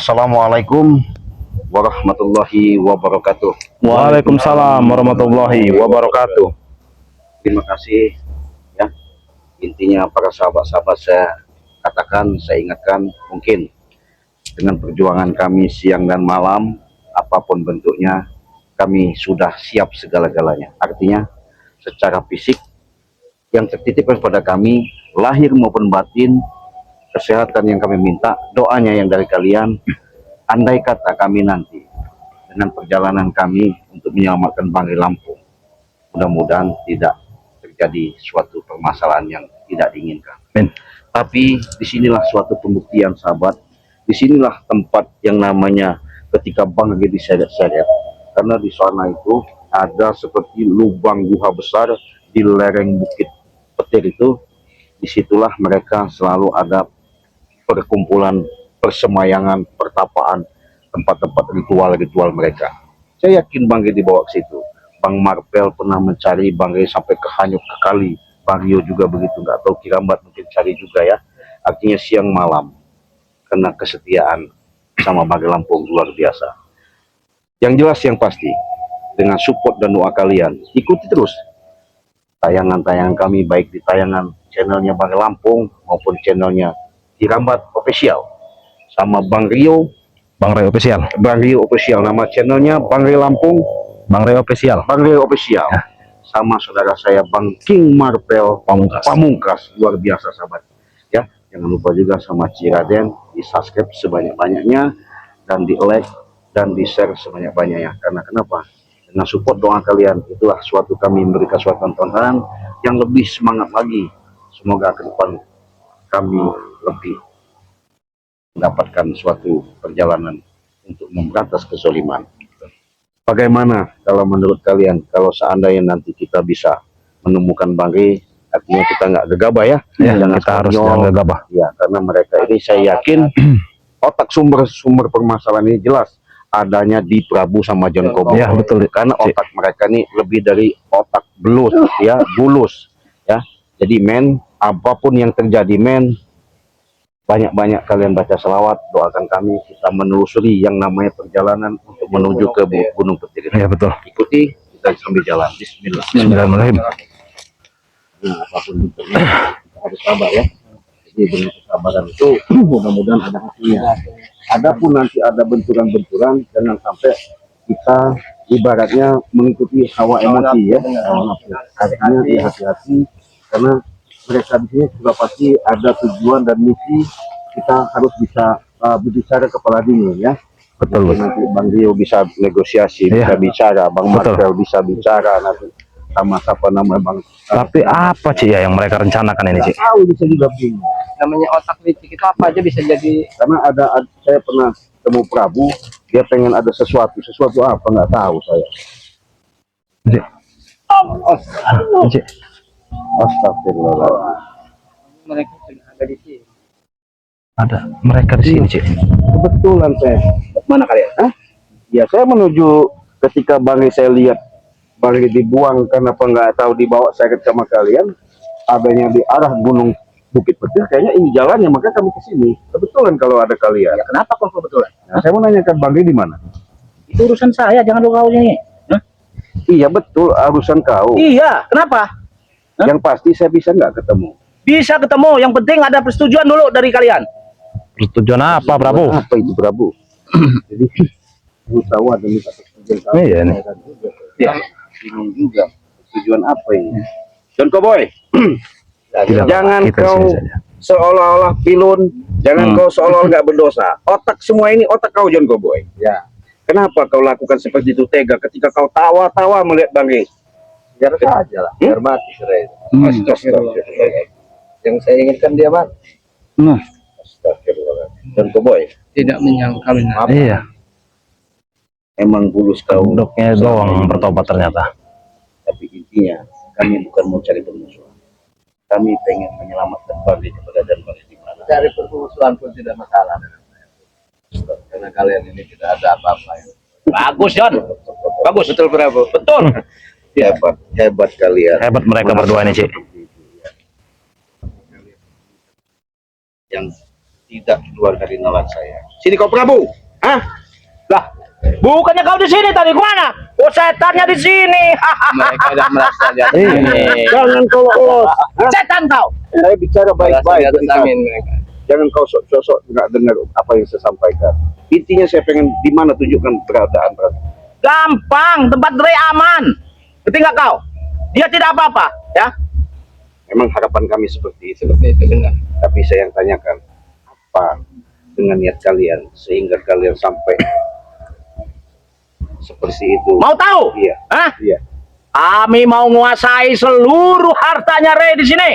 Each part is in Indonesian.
Assalamualaikum warahmatullahi wabarakatuh. Waalaikumsalam warahmatullahi wabarakatuh. Terima kasih ya. Intinya para sahabat-sahabat saya katakan, saya ingatkan, mungkin dengan perjuangan kami siang dan malam, apapun bentuknya, kami sudah siap segala-galanya. Artinya secara fisik yang tertitipkan pada kami, lahir maupun batin, kesehatan yang kami minta, doanya yang dari kalian. Andai kata kami nanti dengan perjalanan kami untuk menyelamatkan Banggai Lampung, mudah-mudahan tidak terjadi suatu permasalahan yang tidak diinginkan. Tapi disinilah suatu pembuktian, sahabat. Disinilah tempat yang namanya ketika Banggai diseret-seret, karena di sana itu ada seperti lubang guha besar di lereng Bukit Petir itu. Disitulah mereka selalu ada perkumpulan, persemayangan, pertapaan, tempat-tempat ritual-ritual mereka. Saya yakin Banggai dibawa ke situ. Bang Marpel pernah mencari Banggai sampai ke Hanyut, ke Kali. Bang Rio juga begitu, nggak tahu Kirambat mungkin cari juga ya. Artinya siang malam, karena kesetiaan sama Banggai Lampung luar biasa. Yang jelas yang pasti, dengan support dan doa kalian, ikuti terus tayangan-tayangan kami, baik di tayangan channelnya Banggai Lampung maupun channelnya Kirambat Official, sama Bang Rio Official. Bang Rio Official, nama channelnya Banggai Lampung, Bang Rio Official. Bang Rio Official. Ya. Sama saudara saya Bang King Marpel Pamungkas. Luar biasa sahabat. Ya, jangan lupa juga sama Ciraden, di subscribe sebanyak-banyaknya dan di like dan di share sebanyak-banyaknya. Karena kenapa? Dengan support doa kalian, itulah suatu kami memberikan suatu tontonan yang lebih semangat lagi. Semoga ke depan kami lebih mendapatkan suatu perjalanan untuk memberantas kezaliman. Bagaimana kalau menurut kalian, kalau seandainya nanti kita bisa menemukan Banggai, artinya kita nggak gegabah ya, jangan kita harus jangan gegabah. Ya, karena mereka ini saya yakin otak sumber permasalahan ini jelas adanya di Prabu sama John Kobo. Ya, betul. Karena otak mereka ini lebih dari otak belus, ya, bulus, ya. Jadi men, apapun yang terjadi men, banyak-banyak kalian baca selawat, doakan kami, kita menelusuri yang namanya perjalanan untuk menuju ke Gunung Petir. Ya, betul. Ikuti, kita sambil jalan. Bismillah. Bismillahirrahmanirrahim. Nah, apapun bentuknya, kita harus sabar ya. Jadi dengan kesabaran itu mudah-mudahan ada hasilnya. Adapun nanti ada benturan-benturan, jangan sampai kita ibaratnya mengikuti hawa emosi ya. Artinya hati-hati, karena mereka di sini sudah pasti ada tujuan dan misi. Kita harus bisa berbicara kepala dingin ya. Betul. Nanti Bang Rio bisa negosiasi, bisa bicara, Bang Marcel bisa bicara, nanti sama siapa namanya Bang. Tapi apa sih ya yang mereka rencanakan ini sih? Tahu bisa juga bingung. Namanya otak politik itu apa aja bisa jadi. Karena saya pernah temu Prabu, dia pengen ada sesuatu apa nggak tahu saya. Astagfirullah. Mereka sudah ada di sini. Ada mereka di sini sih. Kebetulan saya. Mana kalian? Hah? Ya saya menuju ketika Banggai saya lihat Banggai dibuang, kenapa nggak tahu dibawa saya sama kalian. Adanya di arah Gunung Bukit Petir, kayaknya ini jalannya, maka kami ke sini. Kebetulan kalau ada kalian. Ya, kenapa kok kebetulan? Nah, saya mau nanyakan Banggai di mana? Itu urusan saya, jangan lu kau ini. Iya betul, urusan kau. Iya, kenapa? Yang pasti saya bisa nggak ketemu. Bisa ketemu, yang penting ada persetujuan dulu dari kalian. Persetujuan apa, Prabu? Apa itu, Prabu? Jadi musyawarah demi persetujuan. Iya nih. Ya, bingung juga. Persetujuan apa ini? John Koboy, jangan kau seolah-olah pilun, jangan kau seolah-olah nggak berdosa. Otak semua ini otak kau, John Koboy. Ya. Kenapa kau lakukan seperti itu tega ketika kau tawa-tawa melihat Banggai? Biar saja lah, biar mati serai. Yang saya inginkan dia mati. Astagfirullah. John Koboy Tidak menyangka benar. Iya. Emang bulus kau. Doknya doang bertobat ternyata. Tapi intinya kami bukan mau cari permusuhan. Kami pengen menyelamatkan Banggai kepada dan Banggai di mana. Cari permusuhan pun tidak masalah. Karena kalian ini tidak ada apa-apa. Bagus, John. Bagus. Betul, Prabu. Betul. Hebat kalian. Hebat mereka berdua ini, Cik. Yang tidak keluar dari nalar saya. Sini kau Prabu. Hah? Lah, bukannya kau di sini tadi, kemana? Oh, setannya di sini. Mereka udah merasa jatuh. Jangan kau lolos. Setan kau. Saya bicara baik-baik. Amin mereka. Jangan kau sosok nggak dengar apa yang saya sampaikan. Intinya saya pengen di mana tunjukkan keberadaan Prabu. Gampang, tempat Dre aman. Ngerti nggak kau? Dia tidak apa-apa, ya. Memang harapan kami seperti itu. Seperti itu benar. Tapi saya yang tanyakan, apa dengan niat kalian sehingga kalian sampai seperti itu? Mau tahu? Iya. Hah? Iya. Kami mau menguasai seluruh hartanya Ray di sini.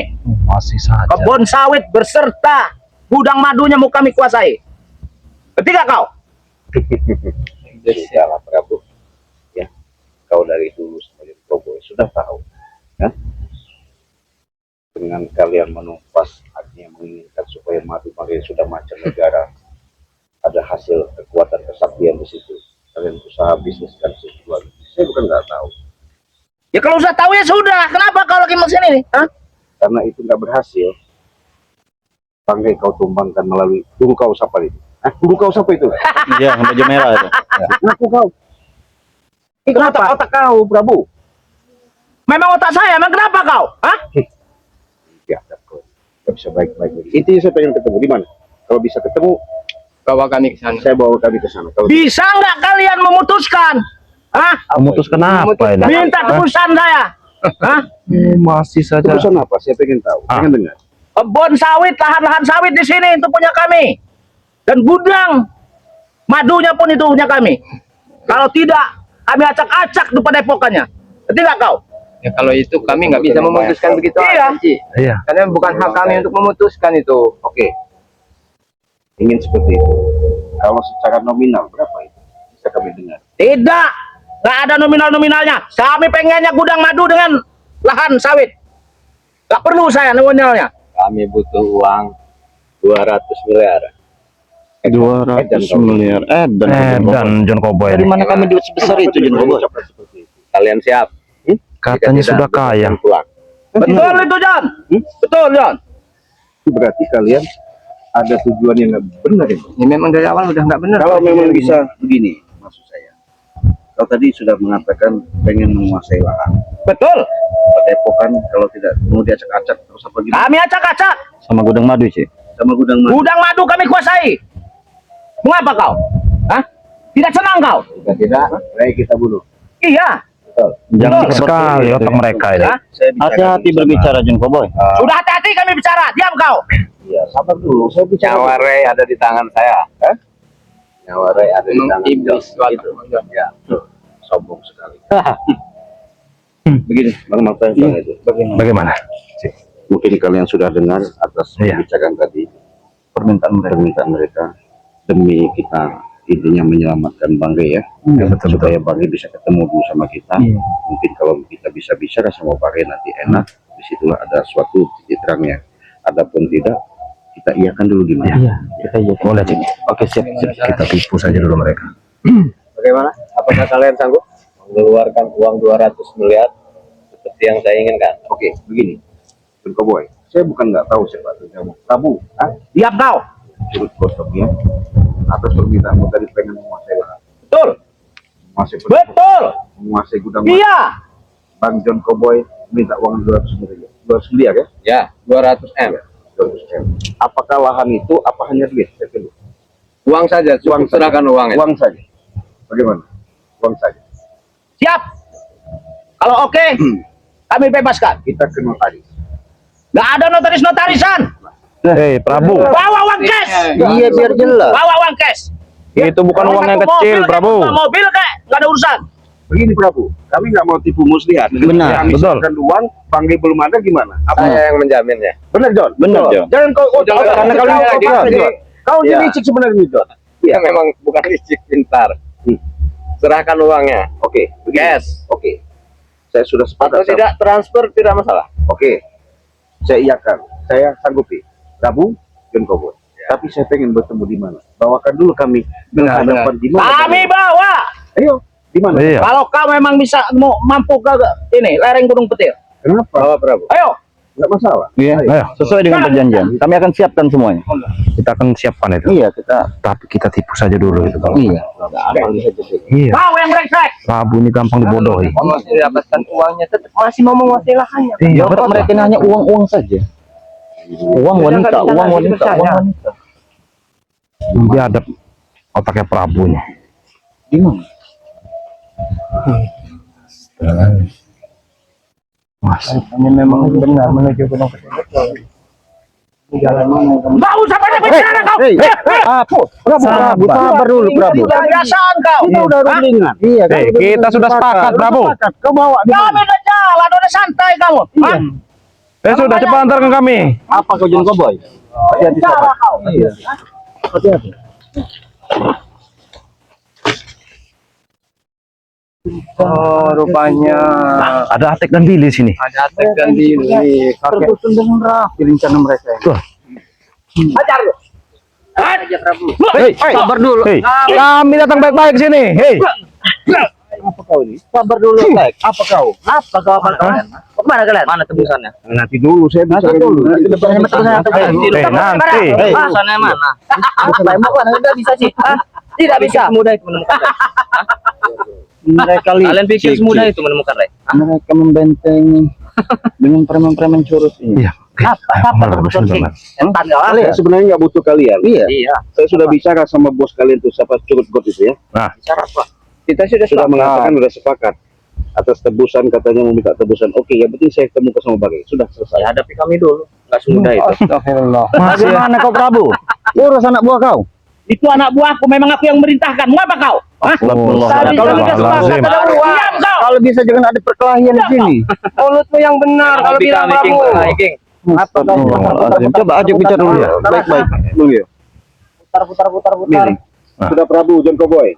Masih saja. Kebun sawit berserta gudang madunya mau kami kuasai. Ngerti nggak kau? Sudahlah Prabu. Ya, kau dari dulu sebagai Probo sudah tahu. Ya? Dengan kalian menumpas artinya menginginkan supaya madu-madu sudah macam negara ada hasil kekuatan kesaktian di situ. Kalian usaha bisnis kan sesuatu. Saya bukan nggak tahu. Ya kalau sudah tahu ya sudah. Kenapa kau lagi mau sini nih? Hah? Karena itu nggak berhasil. Banggai kau tumbangkan melalui guru kau siapa itu? Guru kau siapa itu? Iya, baju merah itu. Ngaku kau. Itu otak kau, Prabu. Memang otak saya. Emang kenapa kau? Hah? Ya, kau bisa baik-baik. Intinya saya pengen ketemu di mana? Kalau bisa ketemu, Bawa kami ke sana. saya bawa kami ke sana. Kalau Bisa nggak kalian memutuskan? Hah? Memutuskan apa ini? Minta tebusan saya. Hah? Masih saja. keputusan apa? Saya pengen tahu. Pengen dengar. Kebun sawit, lahan-lahan sawit di sini itu punya kami. Dan gudang madunya pun itu punya kami. Kalau tidak, kami acak-acak di padepokannya. Ngerti nggak kau? Ya kalau itu kami nggak bisa memutuskan begitu Iya. aja, Ci. Iya. Karena bukan hak kami untuk memutuskan itu. Oke. Ingin seperti itu. Kalau secara nominal berapa itu? Bisa kami dengar. Tidak. Nggak ada nominal-nominalnya. Kami pengennya gudang madu dengan lahan sawit. Nggak perlu saya nominalnya. Kami butuh uang 200 miliar. 200 miliar. Dan John Cowboy. Dari mana kami duit sebesar itu, Jun Bobo? Kalian siap? Katanya Jika sudah tidak, kaya. Pulang. Betul itu, John. Betul, John. Berarti kalian ada tujuan yang nggak benar itu. Ini memang dari awal udah nggak benar. Kalau memang bisa begini, maksud saya. Kau tadi sudah mengatakan pengen menguasai lahan. Betul. Padepokan kalau tidak mau diacak-acak terus apa gitu. Kami acak-acak. Sama gudang madu, Ci. Sama gudang madu. Gudang madu kami kuasai. Mengapa kau? Hah? Tidak senang kau? Jika tidak, baik kita bunuh. Iya. Jangan sekali otak mereka ini. Hah? Saya bicara Hati-hati dulu, berbicara, Jun Cowboy. Sudah hati-hati kami bicara. Diam kau. Iya, sabar dulu. Saya bicara. Nyawa Ray ada di tangan saya. Nyawa Ray ada di Memang tangan iblis John. Gitu. Ya, betul. Sombong sekali. Begini, Bang Marta, itu. Bagaimana? Mungkin kalian sudah dengar atas Iya. pembicaraan tadi permintaan mereka demi kita intinya menyelamatkan Bang Rey ya. Iya, betul, Supaya Bang Rey bisa ketemu dulu sama kita. Mungkin kalau kita bisa bicara sama Bang Rey nanti enak, disitulah ada suatu titik terangnya. Adapun tidak, kita iakan dulu gimana? Iya, kita iya. Boleh, Cik. Oke, siap. Kita tipu saja dulu mereka. Bagaimana? Apakah kalian sanggup mengeluarkan uang 200 miliar seperti yang saya inginkan? Oke, begini. Bang Cowboy, saya bukan nggak tahu siapa itu kamu. Prabu, Diam kau. surut kosong ya. Atas permintaanmu tadi pengen menguasai lahan. Betul. Menguasai Betul. menguasai gudang. Iya. Bang John Cowboy minta uang 200 miliar. 200 miliar ya? Ya, 200 M. 200 M. Apakah lahan itu apa hanya duit? Saya tunggu. Uang saja, Uang cukup serahkan uang. Uang saja. Bagaimana? Uang saja. Siap. Kalau oke, kami bebaskan. Kita ke notaris. Nggak ada notaris-notarisan. Hei, Prabu. Bawa uang cash. Iya, biar jelas. Bawa uang cash. Itu bukan Kalau uang yang satu kecil, mobil, Prabu. kayak mobil kayak nggak ada urusan. Begini Prabu, kami nggak mau tipu muslihat. Benar, Kami betul. serahkan uang, panggil belum ada gimana? Apa? Saya yang menjaminnya. Benar John? Benar, John. Jangan kau karena kau kau Iya. jadi licik sebenarnya John. Iya, memang bukan licik, pintar. Serahkan uangnya. Oke, begini. Cash. Oke. Saya sudah Atau sepakat. tidak transfer tidak masalah. Oke. Saya iakan. Saya sanggupi. Rabu, John Cowboy. Tapi saya pengen bertemu di mana? Bawakan dulu kami Benar, menghadapan di mana? Kami bawa. Ayo, di mana? Iya. Kalau kau memang bisa mampu ke ini lereng Gunung Petir. Kenapa? Bawa Prabu. Ayo. Nggak masalah. Iya. Ayo, Sesuai dengan perjanjian. Kami akan siapkan semuanya. kita akan siapkan itu. Iya, kita. Tapi kita tipu saja dulu itu, Bang. Iya. Iya. Kau yang brengsek. Prabu ini gampang dibodohi. Mendapatkan uangnya tetap masih mau menguasai lahannya. Iya, Ya, mereka ini hanya uang-uang saja. Uang wanita, uang wanita, uang wanita. dia ada otaknya Prabu nih. Gimana? Mas, Ini memang benar menuju gunung jalan mana? Nggak usah banyak bicara kau. Apa? Prabu, sabar dulu, Prabu. Kebiasaan kau. Kita udah rundingan. Iya, Hei, kita sudah sepakat, Prabu. Kau bawa di Kami udah jalan, udah santai kamu. Hah? Sudah cepat antarkan kami. apa kau John Cowboy? Bicara kau. Iya. Hati-hati. Oh, rupanya Ada Atek dan Billy sini. ada Atek dan Billy. Tersusun dengan rapi rencana mereka. Tuh. Ajar lu. Hei, Sabar dulu. hei, kami datang baik-baik sini. Hei, Apa kau ini? Sabar dulu, Tek. Apa kau? Apa kau? Kemana kalian? Mana tebusannya? Nanti dulu saya bisa dulu. Nanti depannya tebusannya apa? nanti. Hei, Tebusannya mana? Tidak bisa sih. Tidak bisa. Semudah itu menemukan Rek. Mereka Kalian pikir semudah itu menemukan Rek? mereka membentengi dengan preman-preman curut ini. Iya. Saya sebenarnya nggak butuh kalian. Iya. Iya. Saya sudah bicara sama bos kalian tuh siapa curut got itu ya. Nah, Bicara apa? Kita sudah mengatakan sudah sepakat atas tebusan, katanya mau minta tebusan. Oke, yang penting saya ketemu sama Bagai. Sudah selesai. Ya hadapi kami dulu. Nggak semudah itu. Astagfirullah. Bagaimana kau Prabu? Urus anak buah kau. Itu anak buahku, memang aku yang merintahkan. Mau apa kau? Hah? Tadi kami udah sepakat, Astagfirullahaladzim. ada uang. Diam kau. Kalau bisa jangan ada perkelahian di sini. Mulutmu yang benar kalau Iya, bilang Prabu. Apa kau? Coba ajak bicara dulu ya. Baik-baik. Dulu ya. Putar. Billy. Sudah Prabu, John Cowboy.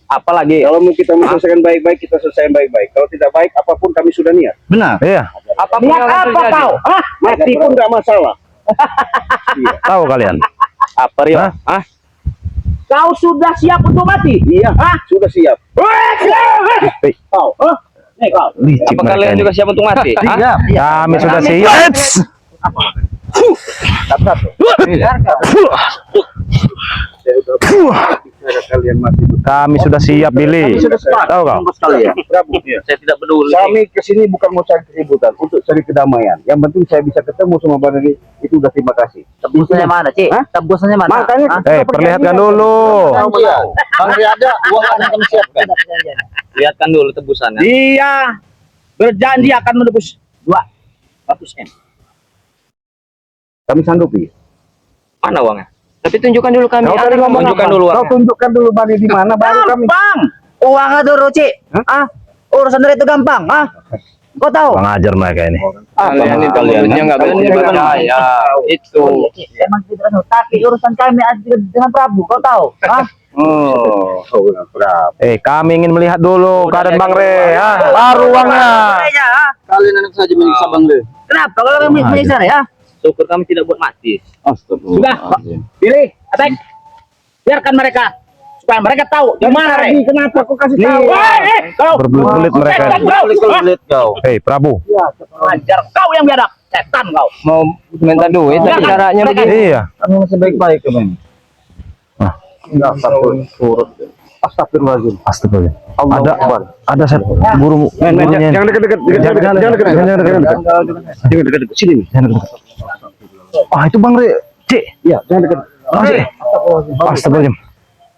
Apalagi? Kalau mau kita selesaikan baik-baik, kita selesaikan baik-baik. Kalau tidak baik, apapun kami sudah niat. Benar. iya, Apa Niat apa kau? Hah? Mati pun nggak masalah. tahu kalian. Apa Rio? Hah? Kau sudah siap untuk mati? Iya, sudah siap. Hei, Kau. Hah? Nih kau. licik Apa mereka kalian ini. juga siap untuk mati? Hah? Kami sudah siap. Saya udah bicara kalian masih Kami sudah siap, Billy. Tahu kau? sekalian. Prabu. Saya tidak peduli. Kami kesini bukan mau cari keributan, untuk cari kedamaian. Yang penting saya bisa ketemu sama Bagai, itu udah terima kasih. Tebusannya mana, Cik? Hah? Tebusannya mana? Makanya Perlihatkan dulu. Bang ada uang akan kami siapkan. Lihatkan dulu tebusannya. Dia berjanji akan menebus 200 M. Kami sanggupi. Mana uangnya? Tapi tunjukkan dulu kami. Kau tadi ngomong Tunjukkan apa? dulu Kau uangnya. tunjukkan dulu Bagai di mana, baru kami. Bang, Uangnya dulu, Cik. Urusan dari itu gampang. Kau tahu? Mengajar mereka ini. Kalian itu mulutnya nggak berani percaya. Itu. Emang tidak tahu. Tapi urusan kami dengan Prabu. Kau tahu? Oh, Prabu. Kami ingin melihat dulu keadaan Bang Re. Baru uangnya. Kalian enak saja menyiksa Bang Le. Kenapa? Kalau kami menyiksa ya? Syukur kami tidak buat mati. Astagfirullah. pilih, Atek. Biarkan mereka supaya mereka tahu di mana. Re. Kenapa kau kasih Nih, tahu? kau. Berbelit-belit mereka ini. Kulit kau. Hei, Prabu. Ajar kau yang biadab, setan kau. Mau minta duit tapi caranya begini. Iya. Kami masih baik-baik kami. Enggak surut. Astagfirullahaladzim. Astagfirullah. Ada set burung. Jangan dekat-dekat. Jangan dekat-dekat. Sini nih. Ah, itu Bang Re. Cik. Iya, jangan dekat. Cik. Astagfirullahaladzim.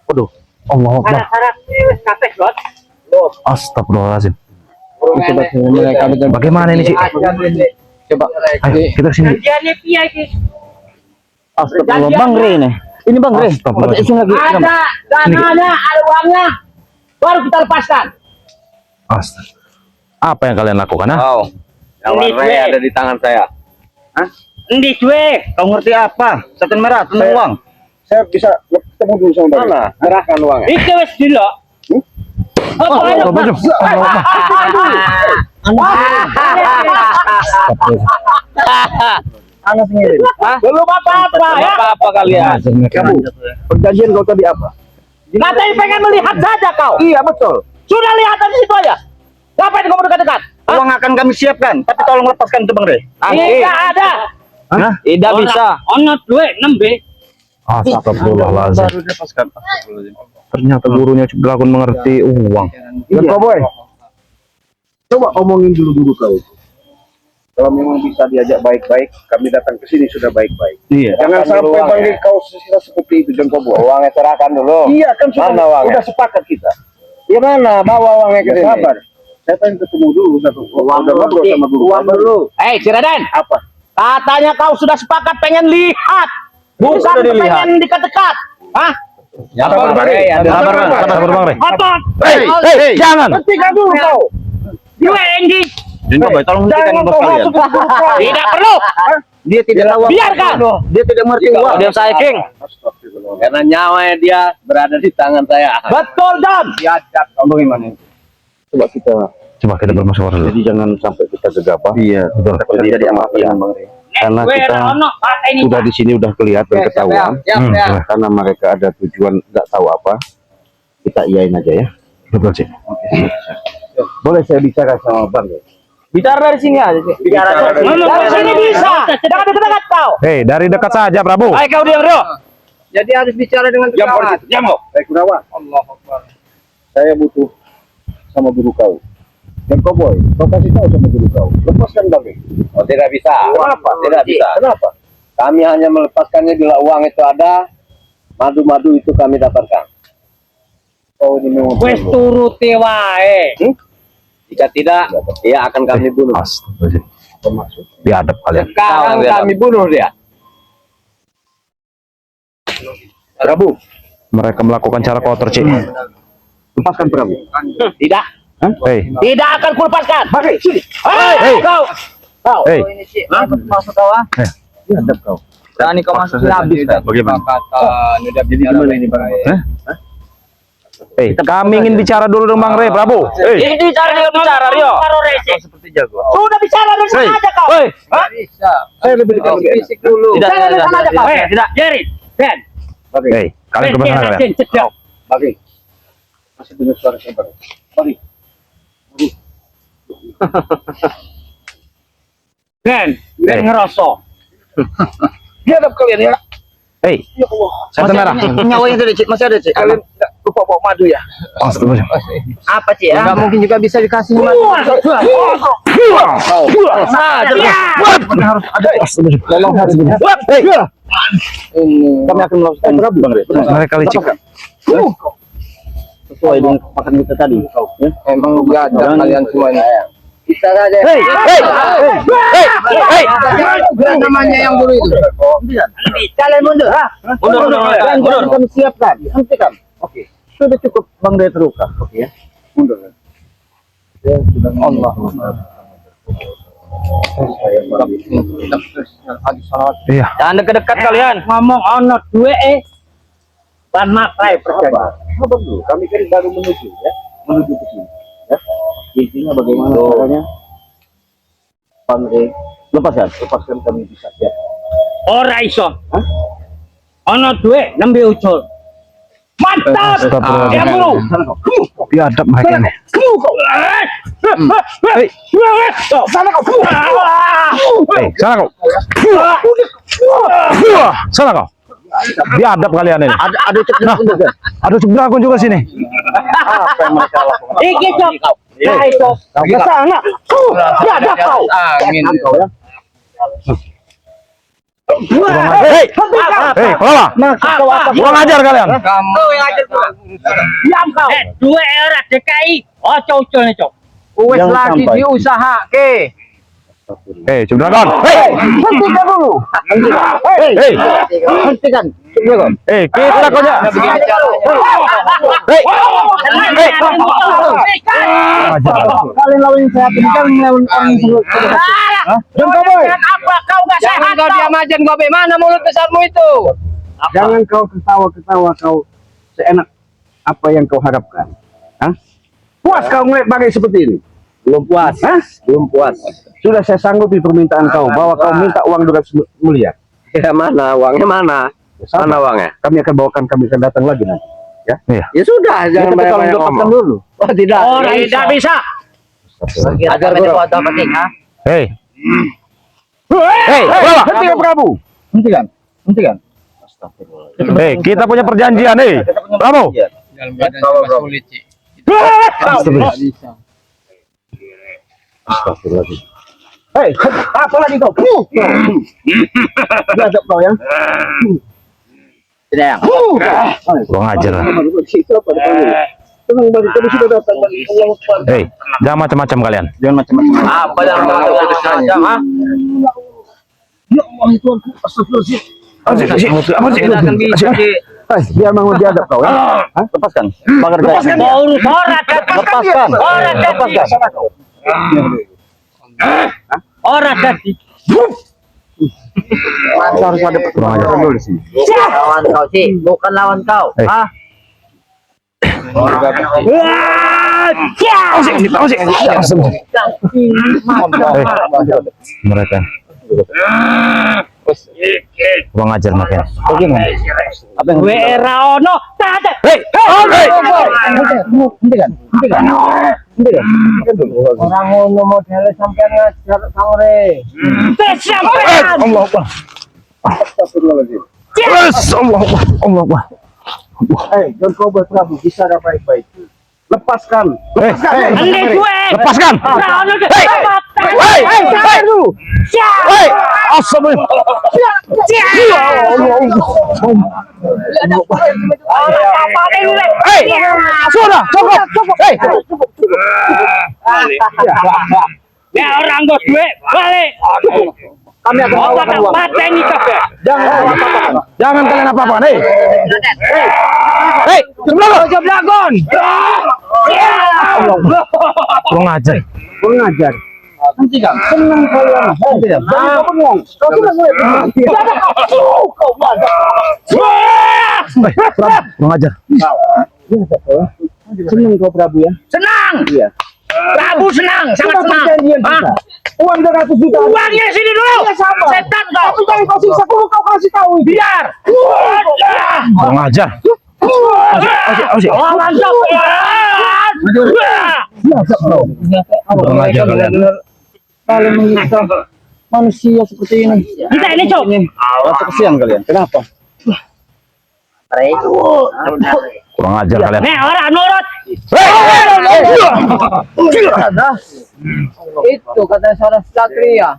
Waduh. Allah Akbar. Syarat katek, Bos. Astagfirullahaladzim. Mereka Bagaimana ini, Cik? coba. Ayo, kita kesini. Janjiannya piye iki? Astagfirullah. Bang Re nih. Ini Bang Re. Astagfirullah. Sini lagi. Ada dananya, ada uangnya. Baru kita lepaskan. Astaga. Apa yang kalian lakukan, ha? Oh. Nyawa Ray ada di tangan saya. Endi cuy? Kau ngerti apa? Setan merah, tenang uang. Saya bisa ketemu dulu sama Bagai. Mana? Serahkan uangnya. Iki wis dilo. Apa aja? Anak sendiri. Belum apa-apa ya. Apa kalian? Kamu, perjanjian kau tadi apa? Katanya pengen melihat saja kau. Iya, betul. Sudah lihat di situ aja. Ngapain kamu dekat-dekat? Uang akan kami siapkan, tapi tolong lepaskan itu Bang Re. Tidak ada. Tidak bisa. Onot duit 6B. Astagfirullahaladzim. Baru lepaskan. Ternyata gurunya belakon mengerti uang. Dan kau boy, coba omongin dulu kau. Kalau memang bisa diajak baik-baik, kami datang ke sini sudah baik-baik. Iya. Jangan sampai panggil kau sisa seperti itu, dan kau buat. Uangnya serahkan dulu. Iya kan Mana uangnya? sudah sepakat kita. Ya mana? Bawa uangnya ke Ya, sini. sabar. Saya pengen ketemu dulu satu. Udah ngobrol sama guru. Uang dulu. Si Raden. Apa? Katanya kau sudah sepakat pengen lihat. Bukan Sudah dilihat. pengen dekat-dekat. Hah? Sabar, Bang Re. Sabar Bang Re. Otot. Hei, jangan. Hentikan dulu kau. Dua Enggi. Junko Boy, tolong hentikan Jangan bos kau kalian. masuk ke grup kau. Tidak perlu. Dia tidak tahu. Biarkan. Dia tidak mengerti uang. Dia saya King. Astagfirullah. Karena nyawanya dia berada di tangan saya. Betul, Don. Diajak kau bagaimana? Coba kita bermusyawarah dulu. jadi jangan sampai kita gegabah. Iya, betul. Jadi jadi amatin Bang Re. Karena kita udah di sini udah kelihatan ketahuan. Karena mereka ada tujuan nggak tahu apa. Kita iyain aja ya. Betul sih. Boleh saya bicara sama Bang Re? Bicara dari sini aja. Bicara Dari sini bisa. Jangan dekat-dekat kau. Hei, dari dekat saja Prabu. Ayo kau diam, Bro. Jadi harus bicara dengan kawan. Diam, kau. Baik Gunawan. Saya butuh sama guru kau. Dan kau boy, kau kasih tahu sama guru kau. Lepaskan Bang Re. Oh, tidak bisa. Kenapa? Tidak bisa. Kenapa? Kami hanya melepaskannya bila uang itu ada. Madu-madu itu kami dapatkan. Kau ini memang Wes turuti wae. Jika tidak, dia akan kami bunuh. Astagfirullahaladzim. bermaksud. Biadab kalian. Sekarang kami bunuh dia. Prabu, Mereka melakukan cara kotor, Cik. lepaskan Prabu. Tidak. Hei, Tidak akan kulepaskan. Pakai sini. Hei. Kau. Kau. hei. Ini Cik, masuk kau ah. Biadab kau. Berani kau masuk habis. Bagaimana? Jadi gimana ini Bang? Hei, kami ingin bicara dulu dengan Bang Re, Prabu. Hei, Ini bicara dengan bicara Rio. Seperti jago. Sudah bicara dari sana aja kau. hei. Bisa. Saya lebih dekat lebih enak. Fisik dulu. Jangan dari sana aja kau. Tidak. Jerit. Ben. Bagi, Hei, kalian ke sana kalian. Cedok. bagi. Masih dengar suara saya Bang. Bagi. Ben. Ben Hei. ngerosok. Biadab kalian ya. Hei, Ya Allah. saya merah. Nyawanya tadi Cik, masih ada Cik. Kalian nggak lupa bawa madu ya? Astagfirullahaladzim. Apa Cik? Enggak mungkin juga bisa dikasih madu. Tolong Hei, Kami akan melakukan Prabu Bang Re. mereka licik. Sesuai dengan kesepakatan kita tadi. Ya. Emang biadab kalian semuanya. Bisa saja. Hei, hei, hei, hei. Namanya yang dulu itu. Kalian mundur. Mundur. Dan jangan kami siapkan. Hentikan. Oke. Sudah cukup Bang Re terluka. Oke ya. Mundur. Ya, sudah Allah. Iya, Jangan dekat-dekat kalian. Ngomong onot duwe ban matrai percaya. Sabar dulu. Kami kan baru menuju ya. Menuju ke sini. Ya. Intinya bagaimana caranya? Bang Re, lepaskan kami bisa ya. Ora iso. Onot duwe nembe ucul. Mantap. Astagfirullahaladzim. Ya guru. Biadab mereka ini. Hei, Sana kau. hei, sana kau. Sana kau. Biadab kalian ini. Ada cek juga. Ada cuk dragon juga sini. Apa yang masalah? Iki cok. Nah itu. Ke sana. Ya ada kau. Angin. Kau ya. Hei, hei, kelapa. Kurang ajar kalian. Kamu yang ajar gua. Diam kau. Dua era DKI. Oh cocol nih cok. Wes Jangan lagi sampai. diusahake. Hei, cuk dragon. Hei, Hentikan dulu. hei, Hentikan. Hentikan. hei, kita kau ya. Hei, hei. Ajar. Kalian lawan saya, kalian melawan orang yang Jangan kau apa kau nggak Jangan sehat kau kau. diam aja Gobe. Mana mulut besarmu itu? Jangan kau ketawa kau seenak apa yang kau harapkan. Hah? Puas kau ngeliat bagai seperti ini? Belum puas. Hah? Belum puas. Sudah saya sanggupi permintaan kau bahwa kau minta uang 200 miliar. Ya mana uangnya mana? Sabar. Mana uangnya? Kami akan datang lagi nanti. Ya. Iya. Ya sudah, Jangan jangan banyak lepaskan ngomong. dulu. Oh tidak. Oh tidak bisa. Agar guru ada penting, ha? Hei. Hei, bawa. Hentikan Prabu. Hentikan. Hentikan. Hei, kita punya perjanjian, hei. Prabu. Hei, apa lagi kau? Biadab kau ya. Tidak. Kurang ajar lah. Tenang balik, tadi sudah datang balik. Allah Akbar. Hei, jangan macam-macam kalian. Jangan macam-macam. Apa yang macam, ha? Ya Allah, Tuanku, astagfirullahaladzim. Silakan bisa di Biar mau biadab kau ya. Hah? Lepaskan. Bakar gaya. Lepaskan. Lepaskan. Lepaskan. Orang tadi. Harus ada pertolongan dulu di sini. Lawan kau sih, bukan lawan kau. Hei. Ah. Mereka. Kurang ajar makin. Bagaimana? Apa yang Weraono, tak ada. Hei, hei. hentikan? Orang ngono modele sampean ngajar sangre. Sampean. Allah Akbar. Astagfirullahaladzim. Allah Akbar. John Cobra Prabu, bicara baik-baik. Lepaskan. Ande gue. Lepaskan. Weraono. Hei, hei. Astagfirullah. Hei, sudah cukup. Hei, Ya orang gue duit balik. Kami akan bawakan uang. Pateni kabeh. jangan kalian apa-apa. Hei, hei, sebelah. Jablagon. Kurang ajar. Mengajar. Hentikan. Senang kalian. Hentikan. Jangan kau bengong. Kau sudah mulai berhenti. Kau badak. Kurang ajar. Senang kau Prabu ya. Senang. Iya. Prabu senang, sangat Sudah senang. perjanjian Hah? kita. Uang 200 juta. Uangnya sini dulu. Iya, sabar. Setan kau. Tapi jangan kau siksa dulu, kau kasih tahu. Biar. Kurang ajar. Oh, mantap. Kurang ajar kalian. Kalian menyiksa manusia seperti ini. Kita ini, Cok. Rasa kesian kalian. Kenapa? Kurang ajar kalian. Nih, orang nurut. Itu kata seorang satria.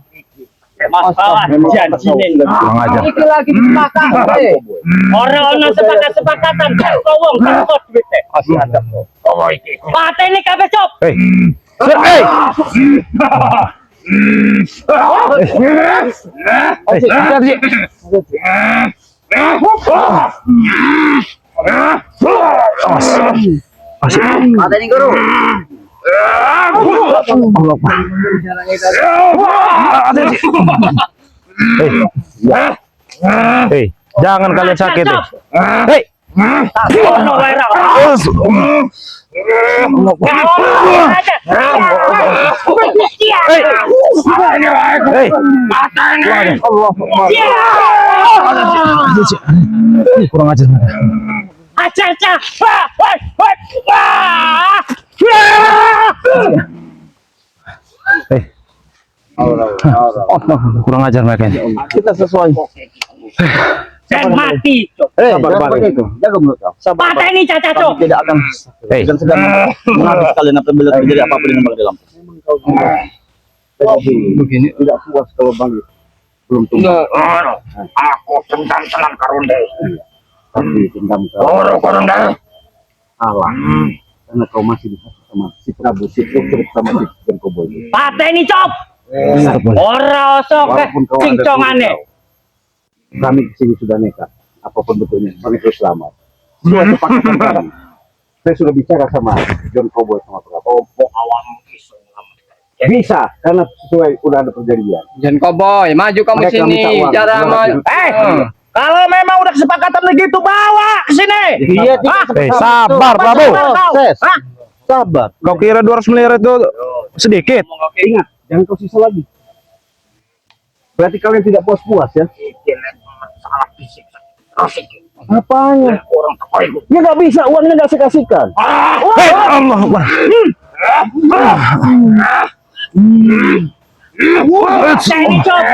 Masalah janji nih. Kurang ajar. Iki lagi disepakati. Orang ono sepakatan kau wong kau duit. Masih ada. Pateni kabeh, Cok. Hei, hei. Pateni guru. Hei, jangan kalian sakit. Hei. Ono wae ra. Hei. Hei. Kurang ajar. Acar. Hei. Kurang ajar mereka ini. Kita sesuai. Dan mati. Sabar itu. Jaga mulut kau. Sabar. Pateni caca, Cok. Tidak akan Hei. sedang menghabis kalian apabila terjadi apa-apa dengan Bang Dalam. Begini tidak puas kalau Bang belum tumbuh. Aku tenang karunde. Tapi dendam kau salah. Karena kau masih dihasut sama si Prabu, si Putri sama si Jengkobo itu. Pateni, Cok. Ora osok Walaupun kau ada cincongane. dulu, kami kesini sudah nekat. Apapun bentuknya, kami terus selamat. Sudah sepakat sekarang. Saya sudah bicara sama John Cowboy sama Prabu. Bisa, karena sesuai udah ada perjanjian. Jan Koboy, maju kamu Mereka sini. minta uang. Cara maju. Kalau memang udah kesepakatan begitu, bawa ke sini. Iya, Hei, sabar, Prabu. Sabar. Kau kira 200 miliar itu sedikit? Ingat, jangan kau sisa lagi. Berarti kalian tidak puas-puas ya? Apanya? Ya nggak bisa, uangnya nggak saya kasihkan. Hei, Allah Akbar. Ini Cop.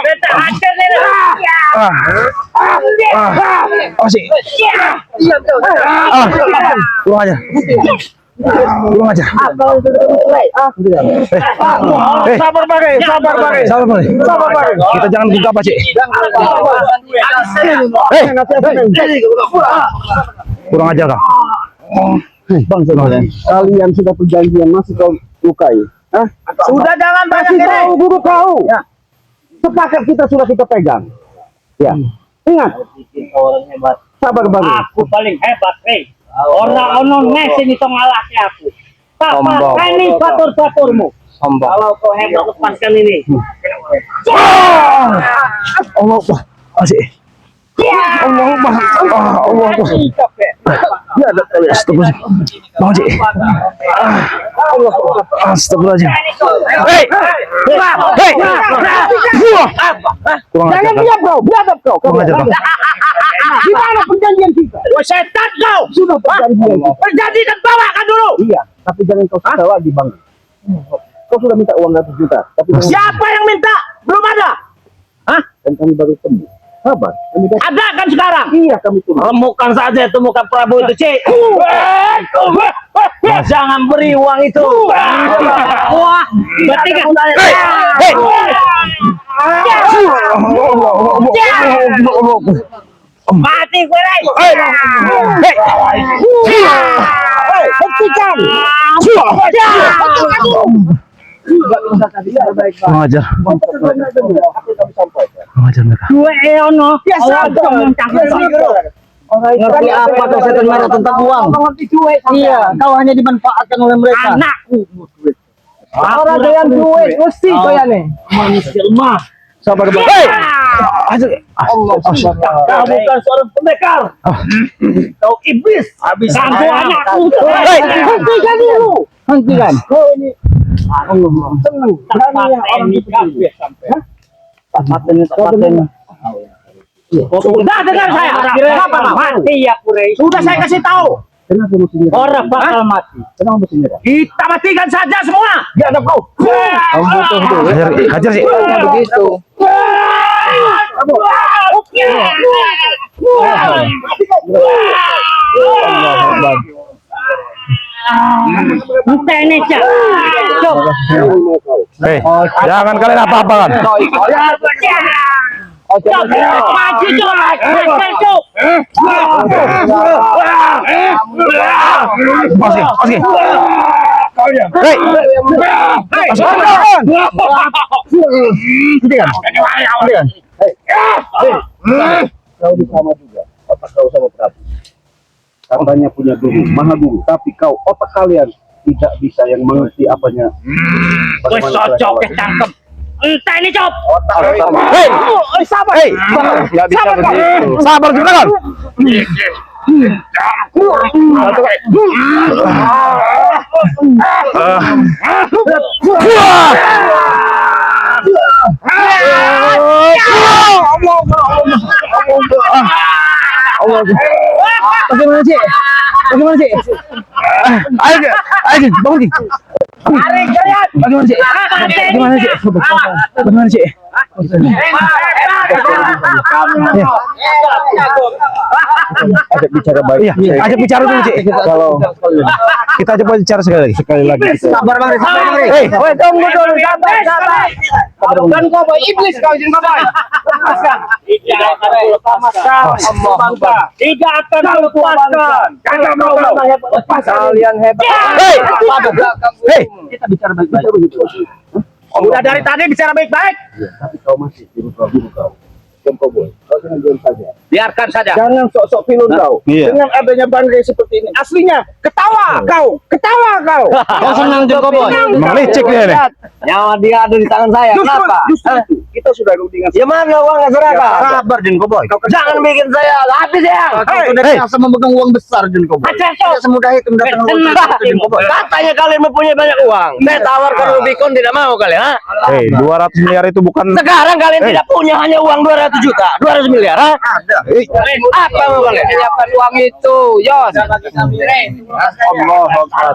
Beta hancur nih. Pulang aja. Sabar bagai. Kita jangan gegabah, Cik. Kurang ajar kau. Bang, kalian sudah perjanjian masih kau lukai. Hah? Sudah jangan banyak Kasih ini. tahu guru kau. Ya. Sepakat kita sudah kita pegang. Ya. Ingat. Orang hebat. Sabar bang. Aku paling hebat, orang ono ngesin itu ngalahnya aku. Papa, ini batur-baturmu. Kalau kau hebat, lepaskan ini. Allah masih. Allah ya ada astagfirullahaladzim. Bang Cik. Astagfirullahaladzim. Hei. Jangan diam kau, biadab kau. Kurang ajar bang. Di mana perjanjian kita? Wah, setan kau. Sudah perjanjian. Perjanjian bawa kan dulu. Iya, tapi jangan kau susah lagi bang. Kau sudah minta uang 100 juta, tapi Siapa yang minta? Belum ada. Hah? dan kami baru temu. Sabar, kami dah. Ada kan sekarang? Iya kami tunggu. Remukan saja itu muka Prabowo itu, Cik. Jangan beri uang itu. Wah, berarti kan. Hei. Mati gue, Hentikan. Kurang ajar. Kurang ajar mereka. gue ono. Ngerti apa kau setan marah tentang uang? Iya, kau hanya dimanfaatkan oleh mereka. Anakku. Orang dengan duit, mesti kau ya nih. Manusia lemah. Sabar bang. Hei. Allah Kau bukan seorang pendekar. Kau iblis. Habis ganggu anakku. Hentikan dulu. Hentikan. Kau ini senang. Paten. Sudah dengar saya. Kenapa, Bang? Mati ya Kurei. Sudah saya kasih tahu. Kenapa mesti nyerah? Orang bakal mati. Kenapa mesti nyerah? Kita matikan saja semua. Biadab kau. Hajar sih. Begitu. Entah ini, Cak. Cok. Hei, jangan kalian apa-apa kan? Cok. Maju, Cok. Masih. Hei. Kau sama juga. Otak kau sama Prabu. Katanya punya guru, maha guru, tapi kau otak kalian tidak bisa yang mengerti apanya. Gue cocok ketangkep. Entah ini, Cok. Hei. Sabar. Hei. Enggak bisa begitu. Sabar juga kan? Bagaimana sih? Ayo, bangun Ki. Tarik kalian. Bagaimana sih? Ajak bicara baik. Iya, ajak bicara dulu, Cik. Kalau Kita coba bicara sekali lagi. sabar bang, Hei, tunggu dulu, sabar. Dan kau boy iblis kau izin bapak. Tidak akan lepaskan. Tidak akan lepaskan. Kagak mau kalian hebat. Hei. Hei. Kita bicara baik-baik begitu. Udah dari tadi bicara baik-baik. Tapi kau masih guru kau. Kau boy. diam saja. Biarkan saja. Jangan sok-sok pilun kau. Iya. Dengan adanya Bang Rey seperti ini, aslinya ketawa kau. Kau senang juga boy. Emang licik dia nih. Nyawa dia ada di tangan saya. Kenapa? Justru itu. Kita sudah rundingan. Ya mana uangnya serahkan? Sabar Jun Koboy. Jangan bikin saya habis ya. Udah biasa memegang uang besar Jun Koboy. Acel, Semudah itu mendatangkan uang Tenang. besar Jun Koboy. Katanya kalian mempunyai banyak uang. Saya tawarkan Rubicon tidak mau kalian. Ha? 200 miliar itu bukan. Sekarang kalian tidak punya hanya uang 200 juta, 200 miliar. Ha? Apa mau kalian? siapkan uang itu, Yon. Allah Akbar.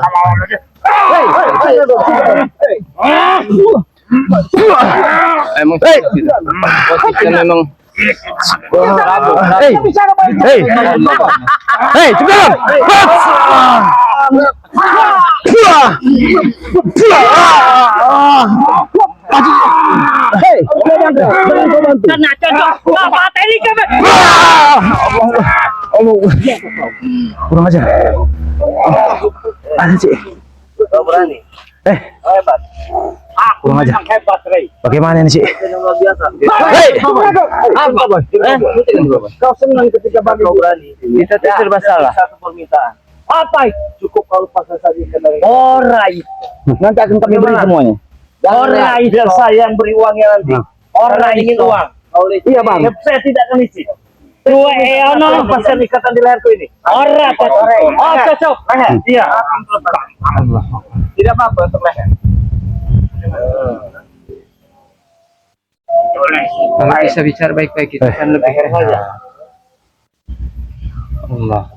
Emang posisinya memang Cepetan. Kena cocok. Bapak tadi kami. Kurang aja. Ada sih. kau berani. Hebat. Aku Kurang aja. memang hebat, Rey. Bagaimana ini sih? Luar biasa. Apa? Kau senang ketika Bang Kau berani. Kita tidak masalah. Satu permintaan. Apa itu? Cukup kalau pasang saja ke dari. Orang itu. Nanti akan kami beri semuanya. Orang itu. Biar saya yang beri uangnya nanti. Orang ingin uang. Iya, Bang. Saya tidak akan isi. Dua eono. Pasang ikatan di leherku ini. Orang cocok. Oh cocok. Iya. Tidak apa-apa untuk leher. Kalau bisa bicara baik-baik itu kan lebih saja. Allah.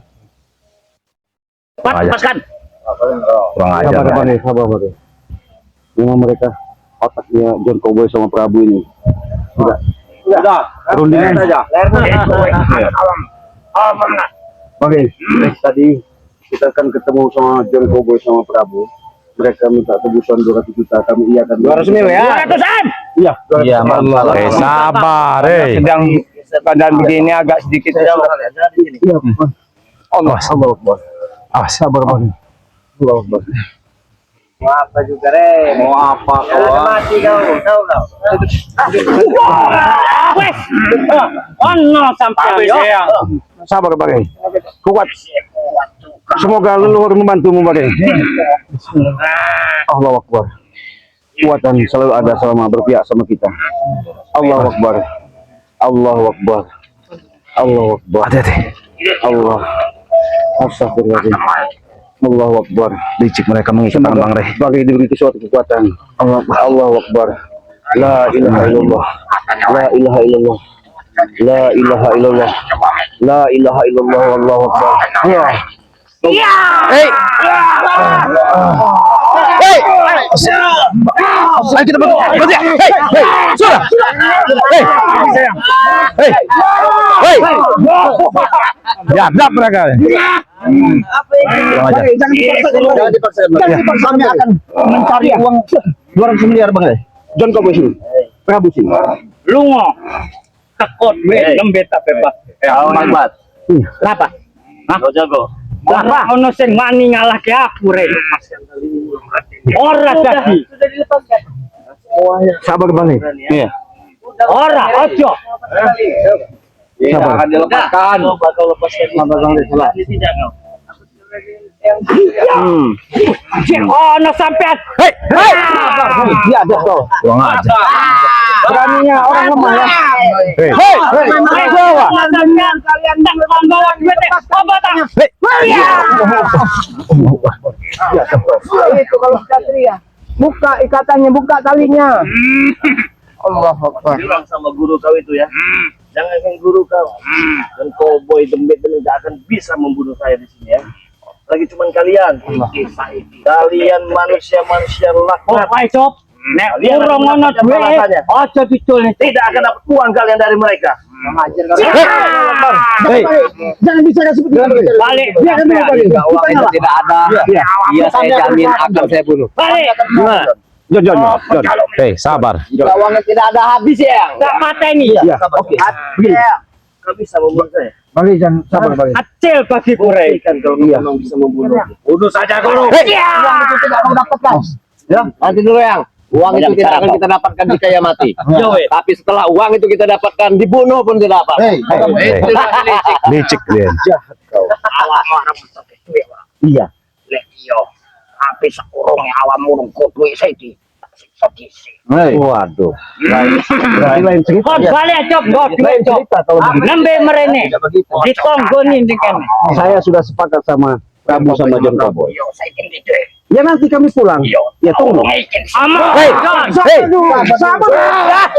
Cepat lepaskan. Kurang aja. Sabar, Bang Rey, sabar, Bang Rey. Memang mereka otaknya John Cowboy sama Prabu ini. Sudah. Rundingan saja. Bang Rey, tadi kita akan ketemu sama John Cowboy sama Prabu. Mereka minta tebusan 200 juta, kami iya kan. 200 mil ya. 200-an. Iya. Iya, sabar, Sedang keadaan begini agak sedikit jauh. Iya. Allah. Awas, sabar, Bang. Allah Akbar. Mau apa juga, Rey? Mau apa kau? Mati kau, tahu kau? Wes. Oh no sampai yo. Sabar, Bang Rey. Kuat. Semoga leluhur membantumu, Bang Rey. Allahu Akbar. Kuatan selalu ada selama berpihak sama kita. Allahu Akbar. Allahu Akbar. Allahu Akbar. Hati-hati. Allah. Astagfirullahaladzim. Allahu Akbar. Licik mereka mengikat tangan Bang Rey. Bang Rey diberi suatu kekuatan. Allahu Akbar. La ilaha illallah. La ilaha illallah. La ilaha illallah. La ilaha illallah. Wallahu Akbar. Iya. Hei. Ayo kita bantu. Hei. Sudah. Hei. Jadap mereka. Jangan dipaksa. Kami akan mencari uang 200 miliar, Bang Rey. John Cowboy sini. Prabu sini. Lungo. Takut lembet tapi Pak. Hebat. Kenapa? Kau jago. Apa? Ono sing wani ngalahke aku, Rey. Ora dadi. Sudah dilepaskan. Sabar, Bang Rey. Iya. Ora ojo. Sabar. Akan dilepaskan. Coba kau lepaskan. Sabar, Bang Rey. Sabar. Tidak kau. Ono sampean. Hei. Dia ada kau. Kurang aja. Beraninya orang lemah ya. Hei. Sampean kalian tak membawa duit obatan. Itu kalau satria. Buka ikatannya, buka talinya. Allah Akbar. Bilang sama guru kau itu ya. Jangan kan guru kau. Dan cowboy dembet dan tidak akan bisa membunuh saya di sini ya. Lagi cuman kalian. Kalian manusia-manusia laknat. Oke, Sob. Nek urung ono duit, ojo dicul. Tidak akan dapat uang kalian dari mereka. Hei. Jangan bicara seperti itu. Balik. Dia kan dulu balik. Uang itu tidak ada. Iya saya jamin akan saya bunuh. Balik. John. Hei, sabar. Uangnya tidak ada habis ya. Tak mateni. Iya. Oke. Begini. Kau bisa membunuh saya. Bang Rey, jangan sabar, Bang Rey. Acil bagi Rey. Kan kalau memang bisa membunuh. Bunuh saja guru. Iya. Uang itu tidak kau dapatkan. Ya, nanti dulu yang. Uang itu tidak akan kita dapatkan jika ia mati. Tapi setelah uang itu kita dapatkan, dibunuh pun tidak apa. Licik dia. Iya. Lek yo api sakurung awam urung kudu saiki. Waduh. Berarti lain cerita. Kok balik cop, Lain cerita kalau begitu. nembe merene. Ditonggoni dengan. Saya sudah sepakat sama Prabu sama John Cowboy. Yo saiki gitu. Ya nanti kami pulang. Ya tunggu. Ama. Hei,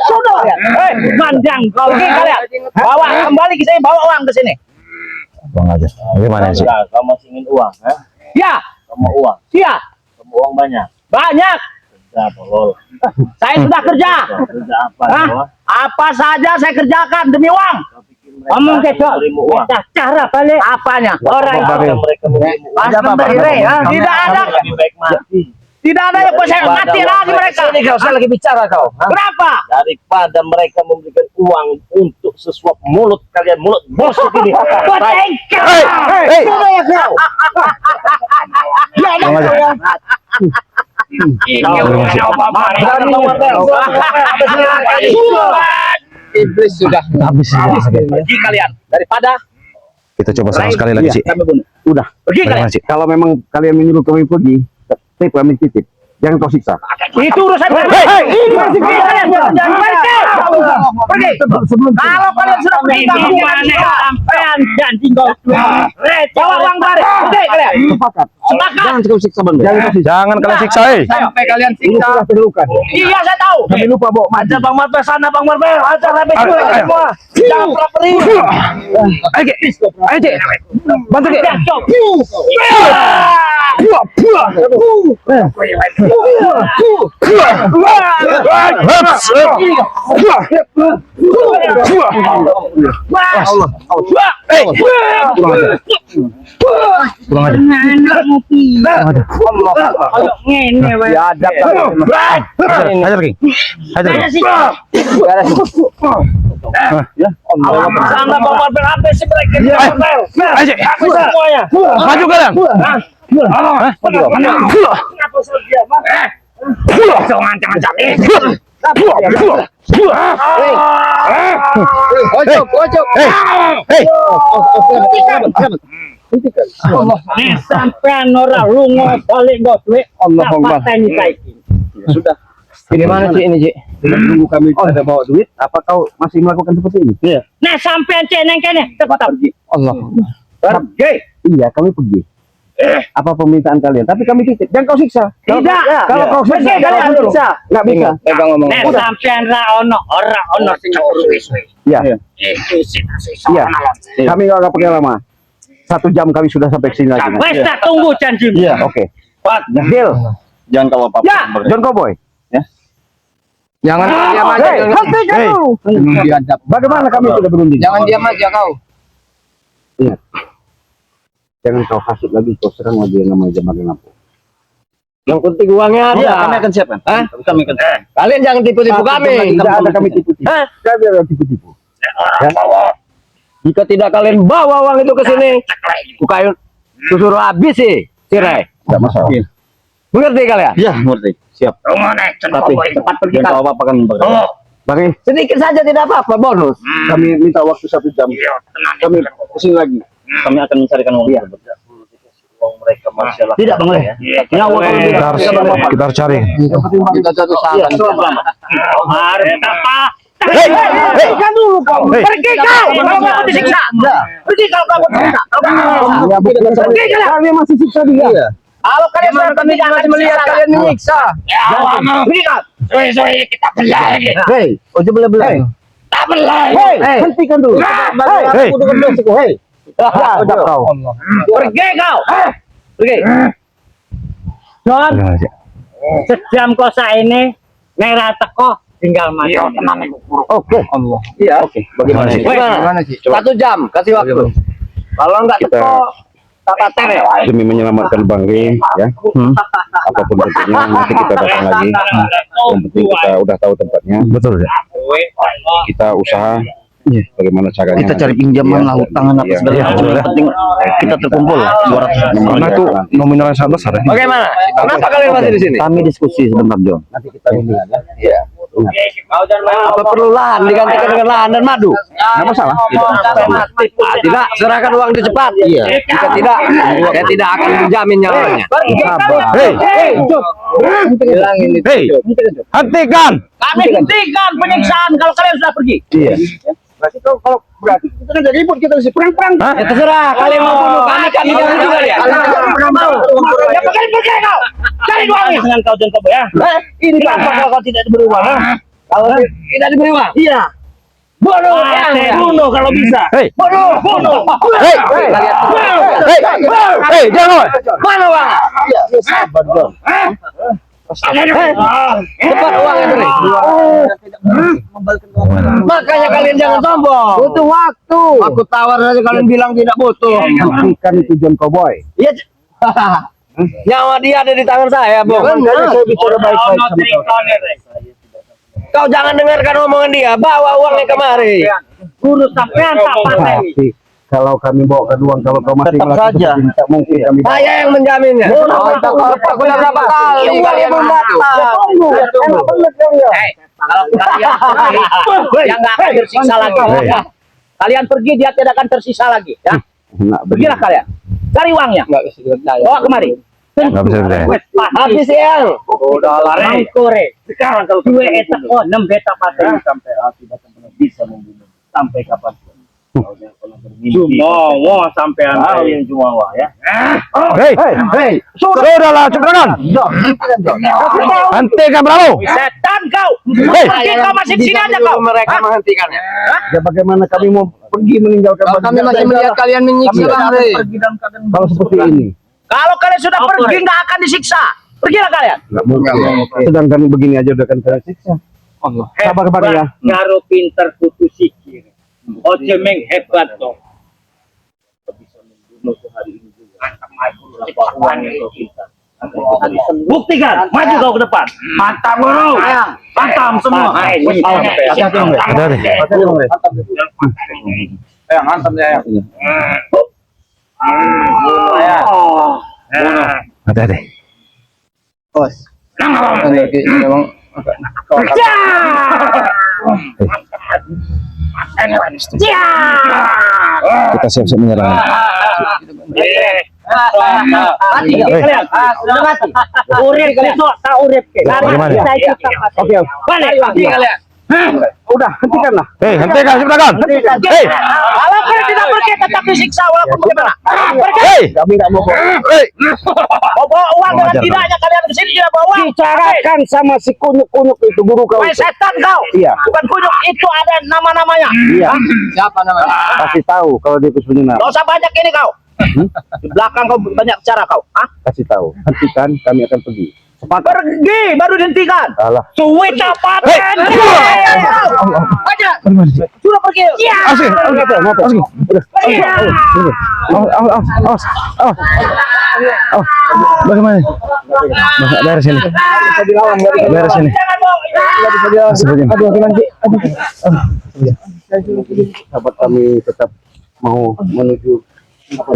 Sudah. Mandang kau Pergi kalian. Bawa kembali ke sini, bawa uang ke sini. Bang aja. Bagaimana sih? Kamu masih ingin uang, ha? Ya, Kamu uang, ya, kamu uang banyak. banyak. Kerja tolol. Saya sudah kerja. Kerja apa? Hah? Jawa? Apa saja saya kerjakan demi uang. Kau pikir mereka ngomong ke akan Sol. memberimu uang? Cara balik Apanya? orang Apakah mereka memberimu uang? Pas memberi, ha? Tidak ada, Lebih baik mati tidak ada yang saya mati lagi mereka. Saya lagi bicara kau. Kenapa? daripada mereka memberikan uang untuk sesuap mulut kalian, mulut bosok ini. Sudah ya kau. Bang aja. Iblis sudah. Habis ya. Pergi kalian daripada Kita coba serang sekali lagi sih. kami bunuh. Udah. Pergi kalian. Bagaimana sih? Kalau memang kalian menyuruh kami pergi, kami titip. Jangan kau siksa. Itu urusan kalian. Ini masih kalian. Jangan pergi. Pergi. Kalau kalian sudah pergi, sampean janji kau. bawa uang balik. Pergi kalian. Sepakat. Sepakat. Jangan kau siksa benar. Jangan kau siksa. Jangan kalian siksa, Sampai kalian Ini sudah terluka. Iya, saya tahu. Kami lupa bawa mati. Ajar Bang Marbe sana, Bang Marbe. Ajar sampai Ayo, semua. ayo. Semua. Jangan pernah pergi. Ayo, Cik. Bantu, Cik. Pulang aja. Kayak ngene wae. Biadab. Hajar, King. Hajar, King. Sana Bang Marbe apa sih mereka? Ayo, Cik. Aku semuanya. Maju kalian. Kenapa saja, Bang? Jangan cari. Ojok. Hei. Nek sampean ora lunga balik nggo dhuwit. Pateni saiki. Sudah. Bagaimana sih ini, Cik? Tunggu kami ada bawa duit. Apa kau masih melakukan seperti ini? Iya. Nek sampean cek nang kene tetep. Allah. Pergi. Iya, kami pergi. Apa permintaan kalian? Tapi kami titip. Jangan kau siksa. Tidak. Kalau kau siksa, Kalian dulu. nggak bisa. Nek sampean ra ono sing urus. Iya. Iya. Iya. Kami nggak pakai lama. 1 jam kami sudah sampai ke sini lagi. Wes tak tunggu janjimu. Iya, oke. Deal. Jangan kalau apa-apa. Ya. John Cowboy. Jangan diam aja. Hentikan dulu. Bagaimana kami sudah berunding? Jangan diam aja kau. Ingat. Jangan kau hasut lagi, kau serang lagi yang namanya Jamar Lampu. Yang penting uangnya ada. Iya, kami akan siapkan. Kami akan siapkan. Kalian jangan tipu-tipu kami. Tidak ada kami tipu-tipu. Kami ada tipu-tipu. Ya. Jika tidak kalian bawa uang itu ke sini, kukayu suruh habis sih, Sirai. Tidak masalah. Mengerti kalian? Iya, mengerti. Siap. Tapi cepat pergi. Jangan kalau apa-apa kan. Bagi sedikit saja tidak apa-apa bonus. Kami minta waktu 1 jam. Kami kesini lagi. Kami akan mencarikan uang tersebut. Uang mereka masalah. Tidak boleh. Nyawa kalau Kita harus cari. kita satu saat. Harta apa? Pergikan dulu kau. Hei. Pergi kau. Kalau kamu disiksa. Pergi kalau kamu disiksa. Pergi kalian masih siksa dia. Kalau kalian sudah pergi, jangan melihat kalian menyiksa. Pergi kau. Sore kita belai. Hei, ojo belah-belah. Tak belai. Hei, hentikan dulu. Hei. Hei. Ya, kau. Pergi kau. Pergi. John, Bagaimana, Cik? sejam kok saene nek ra teko tinggal mati. Yo tenan iku. Oke. Iya, oke. Bagaimana, Cik? Gimana sih? 1 jam, kasih waktu. Kalau enggak teko, tak paten ya. Demi menyelamatkan Bang Ri, ya. Apapun bentuknya, nanti kita datang lagi. Yang penting kita udah tahu tempatnya. Betul, Cik. Kita usaha bagaimana caranya. Kita cari pinjaman lah, hutangan apa Iya. segala macam. Yang penting kita terkumpul 200. Karena itu nominal yang sangat besar. Bagaimana? Kenapa kalian masih di sini? Kami diskusi sebentar, John. Apa perlu lahan digantikan dengan lahan dan madu? Nggak masalah. Tidak, serahkan uang itu cepat. Iya. Jika tidak, saya tidak akan menjamin nyawanya. Hei, hentikan. Kami hentikan penyiksaan kalau kalian sudah pergi. Iya. Berarti kalau berarti kita kan jadi ribut kita sih perang-perang. Ya terserah, kalian mau bunuh kami bunuh juga ya. Ya kalian pergi kau. Cari uangnya. Dengan kau dan kau ya. Ini Kenapa kenapa kau tidak diberi uang? Kalau tidak diberi uang, Iya. Bunuh Bunuh kalau bisa. Hei, Bunuh. hei, hei, jangan. mana uang? Sabar, John. Cepat uangnya beri. Makanya kalian jangan sombong. Butuh waktu. Aku tawar saja kalian bilang tidak butuh. Hentikan itu John Cowboy. Iya. Nyawa dia ada di tangan saya, Bung. Makanya saya bicara baik-baik sama kau. Kau jangan dengarkan omongan dia. Bawa uangnya kemari. Guru sampean tak pakai. Tapi kalau kami bawa ke uang, kalau kau masih melakukan seperti ini, tak mungkin kami. Saya yang menjaminnya. Aku udah berapa kali kalian mati. Kalau kalian yang nggak akan tersiksa lagi. Ya. Kalian pergi, dia tidak akan tersisa lagi. Ya. Pergilah kalian. Cari uangnya. Bawa kemari. Nggak bisa percaya. Habis yang. Udah lari. Kore. Sekarang kalau dua etak, 6 beta patah. Sampai tidak akan bisa membunuh sampai kapanpun. Kalau dia pernah bermimpi. Jumawa sampean. Kalian Jumawa ya. Hei, sudahlah, cukupkan. Hentikan, Bravo. Setan kau. Hei. Kau masih di sini aja kau. Mereka menghentikannya. Ya bagaimana kami mau pergi meninggalkan Kalau kami masih melihat kalian menyiksa Bang Rey. kalau seperti ini. Kalau kalian sudah pergi nggak akan disiksa. Pergilah kalian. Nggak mungkin. Sedangkan begini aja udah kan kalian siksa. Sabar ya. Karo pinter kutu sikir. Ojo meng hebat toh. Bisa membunuh sehari ini juga. Apa uangnya kau kita? Buktikan, maju kau ke depan. Mantap guru. Mantap semua. Hati-hati. Kita siap-siap menyerang. Mati kalian. Sudah mati. Urip itu tak urip ke. Bagaimana? Oke. Balik kalian. Udah, hentikanlah. Hei, hentikan, cukupkan. Hei, Kalau kalian tidak pergi tetap disiksa walaupun bagaimana. Pergi. hei, Kami nggak mau. hei. Mau bawa uang dengan Wajar, tidaknya kalian ke sini tidak bawa uang. Bicarakan sama si kunyuk-kunyuk itu guru kau. Wah, setan kau. Iya. Bukan kunyuk, itu ada nama-namanya. Iya. Siapa namanya? Kasih tahu kalau dia kesulitan. Gak usah banyak ini kau. Di belakang kau banyak cara kau. Hah? Kasih tahu. Hentikan, kami akan pergi. Pergi baru dihentikan. Alah. Suwe capaten. Aja. Sudah pergi. Asik, asik. Bagaimana? Beres ini. Beres ini. Sahabat kami tetap mau menuju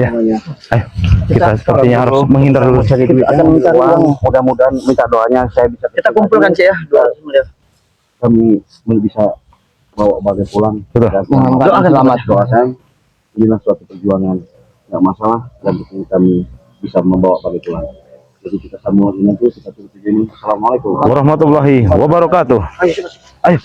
Ya. Ayo, kita sepertinya harus menghindar dulu. akan minta uang. Mudah-mudahan minta doanya saya bisa Kita kumpulkan sih ya. kami bisa bawa bagai pulang. Betul. Doakan selamat doa saya. Inilah suatu perjuangan, nggak masalah dan kami bisa membawa bagai pulang. Jadi kita sambung lagi nanti kita tutup ini. Assalamualaikum. Warahmatullahi wabarakatuh. Ayo.